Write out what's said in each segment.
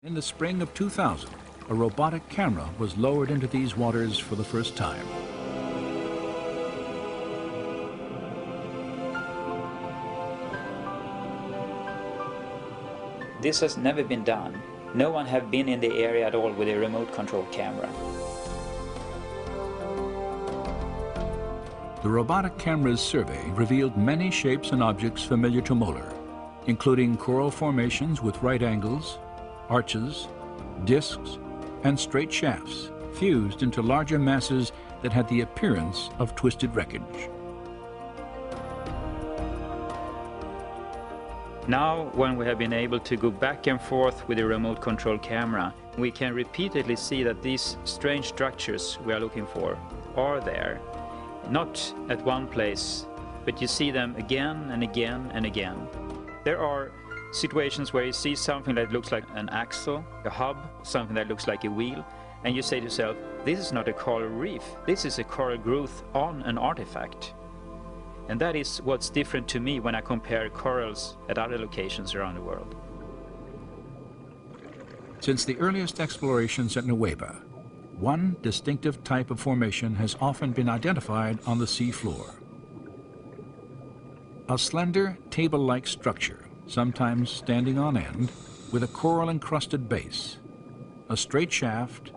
In the spring of 2000, a robotic camera was lowered into these waters for the first time. This has never been done. No one have been in the area at all with a remote control camera. The robotic camera's survey revealed many shapes and objects familiar to Moeller, including coral formations with right angles, arches, discs, and straight shafts fused into larger masses that had the appearance of twisted wreckage. Now, when we have been able to go back and forth with a remote control camera, we can repeatedly see that these strange structures we are looking for are there. Not at one place, but you see them again and again and again. There are situations where you see something that looks like an axle, a hub, something that looks like a wheel, and you say to yourself, this is not a coral reef, this is a coral growth on an artifact. And that is what's different to me when I compare corals at other locations around the world. Since the earliest explorations at Nueva, one distinctive type of formation has often been identified on the sea floor. A slender, table-like structure, sometimes standing on end, with a coral-encrusted base, a straight shaft,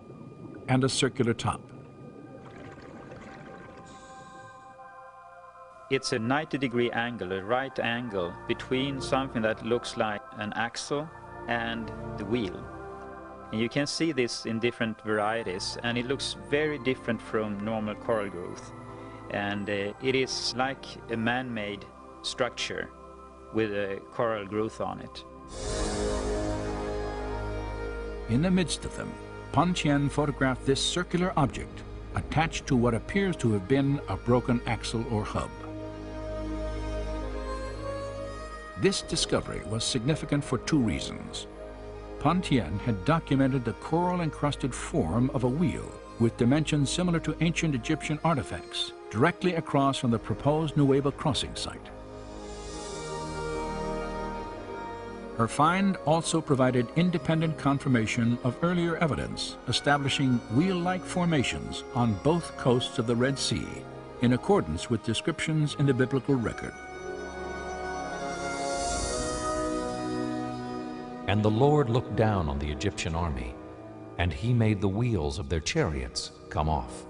and a circular top. It's a 90-degree angle, a right angle, between something that looks like an axle and the wheel. And you can see this in different varieties, and it looks very different from normal coral growth. And it is like a man-made structure with a coral growth on it. In the midst of them, Pan Tien photographed this circular object attached to what appears to have been a broken axle or hub. This discovery was significant for two reasons. Pan Tien had documented the coral-encrusted form of a wheel with dimensions similar to ancient Egyptian artifacts directly across from the proposed Nueva crossing site. Her find also provided independent confirmation of earlier evidence establishing wheel-like formations on both coasts of the Red Sea in accordance with descriptions in the biblical record. And the Lord looked down on the Egyptian army, and he made the wheels of their chariots come off.